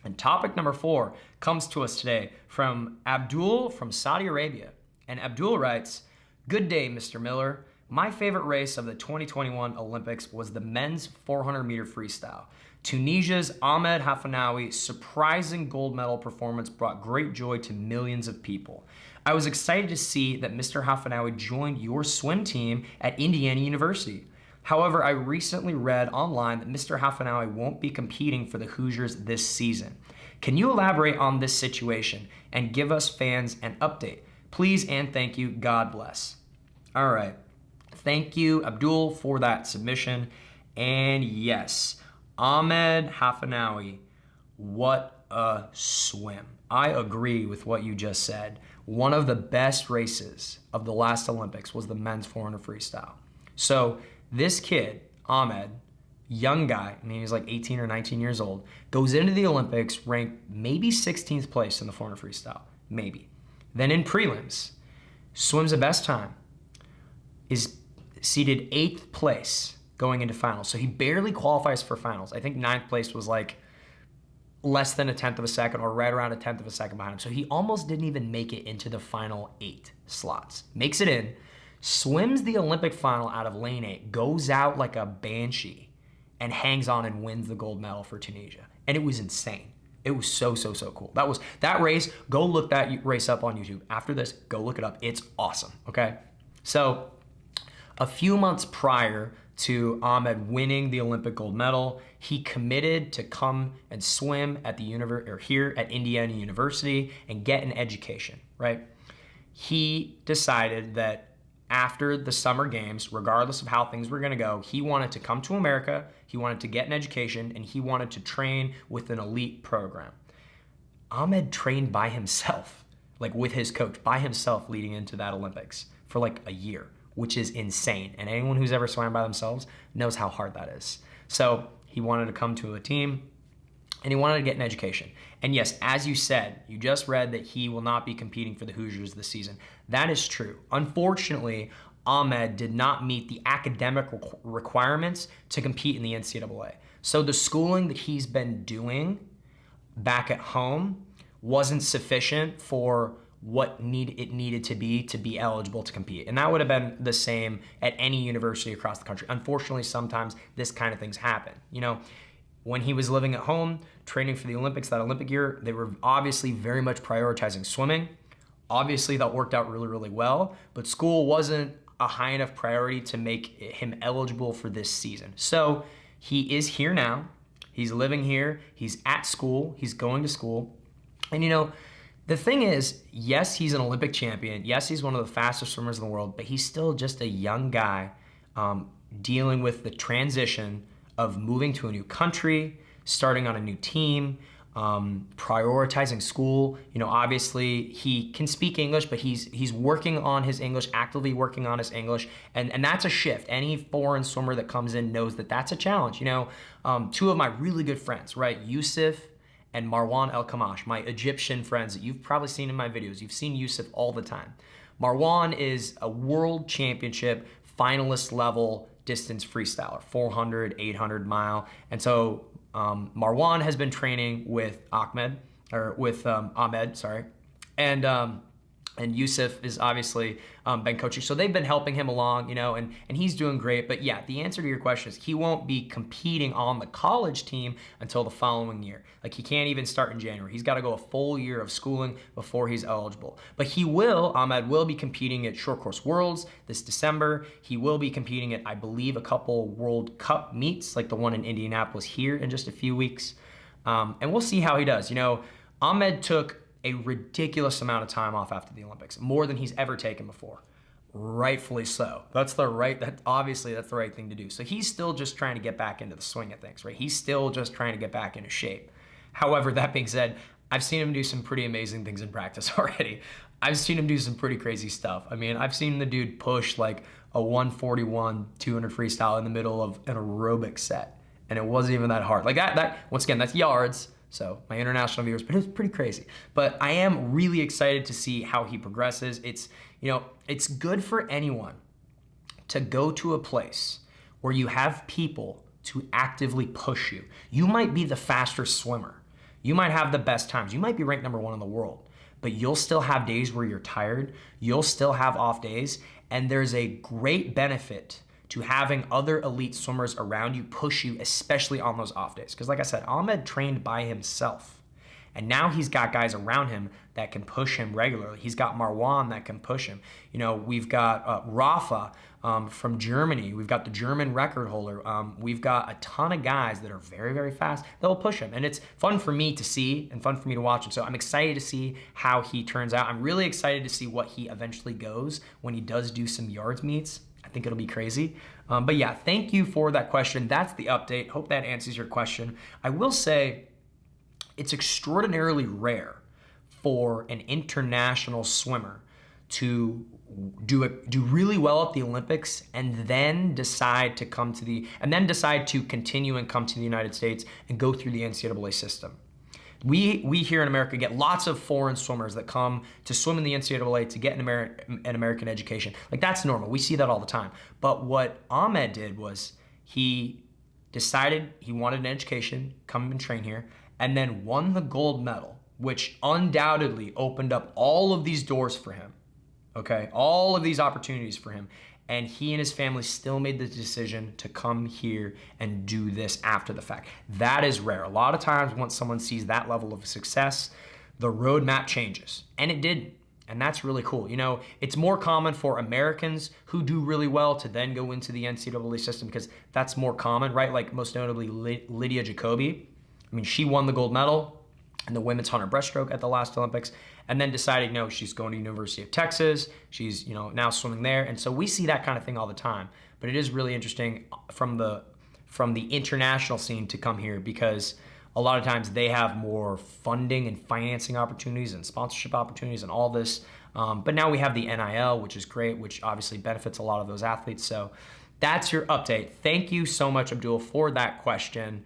And topic number 4 comes to us today from Abdul from Saudi Arabia. And Abdul writes, "Good day, Mr. Miller. My favorite race of the 2021 Olympics was the men's 400 meter freestyle. Tunisia's Ahmed Hafnaoui surprising gold medal performance brought great joy to millions of people. I was excited to see that Mr. Hafnaoui joined your swim team at Indiana University. However, I recently read online that Mr. Hafnaoui won't be competing for the Hoosiers this season. Can you elaborate on this situation and give us fans an update? Please and thank you. God bless." All right. Thank you, Abdul, for that submission. And yes, Ahmed Hafnaoui, what a swim. I agree with what you just said. One of the best races of the last Olympics was the men's 400 freestyle. So this kid, Ahmed, young guy, I mean, he's like 18 or 19 years old, goes into the Olympics ranked maybe 16th place in the 400 freestyle, maybe. Then in prelims, swims the best time, is seated 8th place going into finals. So he barely qualifies for finals. I think 9th place was like less than a tenth of a second or right around a tenth of a second behind him. So he almost didn't even make it into the final 8 slots. Makes it in, swims the Olympic final out of lane 8, goes out like a banshee, and hangs on and wins the gold medal for Tunisia. And it was insane. It was so cool. That race, go look that race up on YouTube. After this, go look it up. It's awesome, okay? So a few months prior to Ahmed winning the Olympic gold medal, he committed to come and swim at here at Indiana University and get an education, right? He decided that after the summer games, regardless of how things were going to go, he wanted to come to America, he wanted to get an education, and he wanted to train with an elite program. Ahmed trained by himself, like with his coach, by himself leading into that Olympics for like a year, which is insane. And anyone who's ever swam by themselves knows how hard that is. So he wanted to come to a team and he wanted to get an education. And yes, as you said, you just read that he will not be competing for the Hoosiers this season. That is true. Unfortunately, Ahmed did not meet the academic requirements to compete in the NCAA. So the schooling that he's been doing back at home wasn't sufficient for what it needed to be eligible to compete. And that would have been the same at any university across the country. Unfortunately, sometimes this kind of things happen. You know, when he was living at home, training for the Olympics that Olympic year, they were obviously very much prioritizing swimming. Obviously, that worked out really well, but school wasn't a high enough priority to make him eligible for this season. So he is here now. He's living here. He's at school. He's going to school. And you know, the thing is, yes, he's an Olympic champion. Yes, he's one of the fastest swimmers in the world, but he's still just a young guy dealing with the transition of moving to a new country, starting on a new team, prioritizing school. You know, obviously he can speak English, but he's working on his English, actively working on his English, and that's a shift. Any foreign swimmer that comes in knows that that's a challenge. You know, 2 of my really good friends, right, Yusuf and Marwan El Kamash, my Egyptian friends that you've probably seen in my videos. You've seen Yusuf all the time. Marwan is a world championship finalist level distance freestyler, 400, 800 mile. And so Marwan has been training with Ahmed, sorry. And Yusuf is obviously been coaching. So they've been helping him along, you know, and he's doing great. But yeah, the answer to your question is he won't be competing on the college team until the following year. Like he can't even start in January. He's got to go a full year of schooling before he's eligible. But Ahmed will be competing at Short Course Worlds this December. He will be competing at, I believe, a couple World Cup meets, like the one in Indianapolis here in just a few weeks. And we'll see how he does. You know, Ahmed took a ridiculous amount of time off after the Olympics, more than he's ever taken before. Rightfully so. Obviously that's the right thing to do. So he's still just trying to get back into the swing of things, right? He's still just trying to get back into shape. However, that being said, I've seen him do some pretty amazing things in practice already. I've seen him do some pretty crazy stuff. I mean, I've seen the dude push like a 141, 200 freestyle in the middle of an aerobic set. And it wasn't even that hard. Like that once again, that's yards. So my international viewers, but it was pretty crazy. But I am really excited to see how he progresses. It's, you know, it's good for anyone to go to a place where you have people to actively push you. You might be the faster swimmer. You might have the best times. You might be ranked #1 in the world, but you'll still have days where you're tired. You'll still have off days. And there's a great benefit to having other elite swimmers around you push you, especially on those off days. Because like I said, Ahmed trained by himself. And now he's got guys around him that can push him regularly. He's got Marwan that can push him. You know, we've got Rafa from Germany. We've got the German record holder. We've got a ton of guys that are very, very fast that will push him. And it's fun for me to see and fun for me to watch him. So I'm excited to see how he turns out. I'm really excited to see what he eventually goes when he does do some yards meets. I think it'll be crazy. But yeah, thank you for that question. That's the update. Hope that answers your question. I will say, it's extraordinarily rare for an international swimmer to do really well at the Olympics and then decide to continue and come to the United States and go through the NCAA system. We here in America get lots of foreign swimmers that come to swim in the NCAA to get an American education. Like, that's normal. We see that all the time. But what Ahmed did was he decided he wanted an education, come and train here, and then won the gold medal, which undoubtedly opened up all of these doors for him, okay? All of these opportunities for him. And he and his family still made the decision to come here and do this after the fact. That is rare. A lot of times once someone sees that level of success, the roadmap changes. And it didn't. And that's really cool. You know, it's more common for Americans who do really well to then go into the NCAA system because that's more common, right? Like most notably Lydia Jacoby. I mean, she won the gold medal in the women's 100 breaststroke at the last Olympics, and then decided, no, she's going to University of Texas. She's, you know, now swimming there. And so we see that kind of thing all the time. But it is really interesting from the international scene to come here because a lot of times they have more funding and financing opportunities and sponsorship opportunities and all this. But now we have the NIL, which is great, which obviously benefits a lot of those athletes. So that's your update. Thank you so much, Abdul, for that question.